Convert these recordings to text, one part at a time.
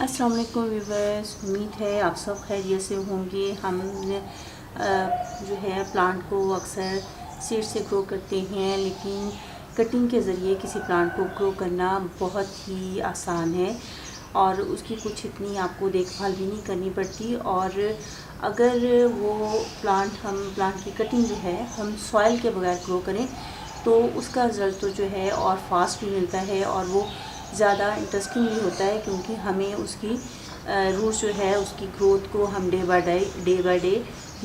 अस्सलाम वालेकुम व्यूअर्स, उम्मीद है आप सब खैरियत से होंगे। हम जो है प्लांट को अक्सर सीड से ग्रो करते हैं, लेकिन कटिंग के ज़रिए किसी प्लांट को ग्रो करना बहुत ही आसान है और उसकी कुछ इतनी आपको देखभाल भी नहीं करनी पड़ती। और अगर वो प्लांट की कटिंग जो है हम सॉइल के बगैर ग्रो करें तो उसका रिज़ल्ट तो जो है और फास्ट भी मिलता है और वो ज़्यादा इंटरेस्टिंग भी होता है, क्योंकि हमें उसकी रूट जो है उसकी ग्रोथ को हम डे बाय डे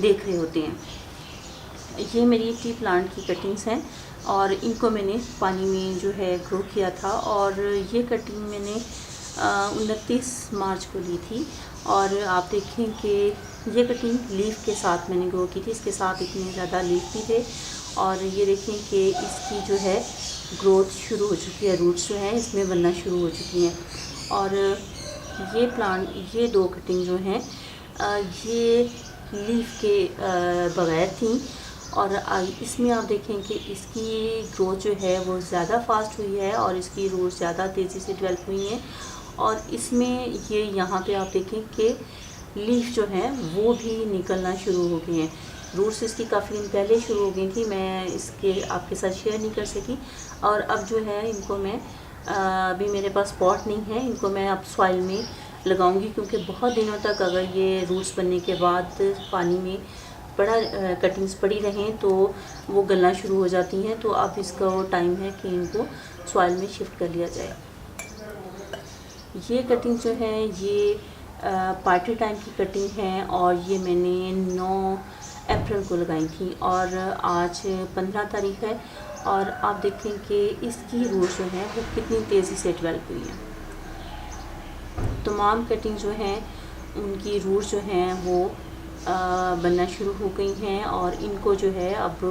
देख रहे होते हैं। ये मेरी टी प्लांट की कटिंग्स हैं और इनको मैंने पानी में जो है ग्रो किया था और ये कटिंग मैंने 29 मार्च को ली थी। और आप देखें कि ये कटिंग लीफ के साथ मैंने ग्रो की थी, इसके साथ इतने ज़्यादा लीफ भी थे। और ये देखें कि इसकी जो है ग्रोथ शुरू हो चुकी है, रूट्स जो हैं इसमें बनना शुरू हो चुकी हैं। और ये दो कटिंग जो हैं ये लीफ के बगैर थी और इसमें आप देखें कि इसकी ग्रोथ जो है वो ज़्यादा फास्ट हुई है और इसकी रूट्स ज़्यादा तेज़ी से डेवलप हुई हैं। और इसमें ये यहाँ पे आप देखें कि लीफ जो है वो भी निकलना शुरू हो गए हैं। रूट्स इसकी काफ़ी दिन पहले शुरू हो गई थी, मैं इसके आपके साथ शेयर नहीं कर सकी। और अब जो है इनको मैं अभी मेरे पास पॉट नहीं है, इनको मैं अब सॉइल में लगाऊंगी, क्योंकि बहुत दिनों तक अगर ये रूट्स बनने के बाद पानी में कटिंग्स पड़ी रहें तो वो गलना शुरू हो जाती हैं। तो अब इसका वो टाइम है कि इनको सॉइल में शिफ्ट कर लिया जाए। ये कटिंग जो है ये पार्टी टाइम की कटिंग है और ये मैंने 9 अप्रैल को लगाई थी और आज 15 तारीख है। और आप देखें कि इसकी रूट जो है वो कितनी तेज़ी से डेवलप हुई है। तमाम कटिंग जो हैं उनकी रूट जो हैं वो बनना शुरू हो गई हैं और इनको जो है अब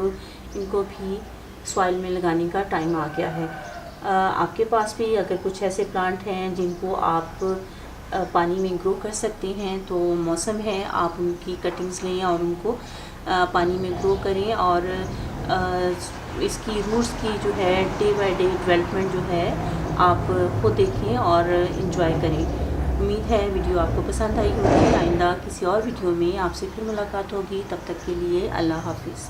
इनको भी सॉइल में लगाने का टाइम आ गया है। आपके पास भी अगर कुछ ऐसे प्लांट हैं जिनको आप पानी में ग्रो कर सकते हैं तो मौसम है, आप उनकी कटिंग्स लें और उनको पानी में ग्रो करें और इसकी रूट्स की जो है डे बाय डे डेवलपमेंट जो है आप खुद देखें और इन्जॉय करें। उम्मीद है वीडियो आपको पसंद आई होगी। आइंदा किसी और वीडियो में आपसे फिर मुलाकात होगी, तब तक के लिए अल्लाह हाफिज़।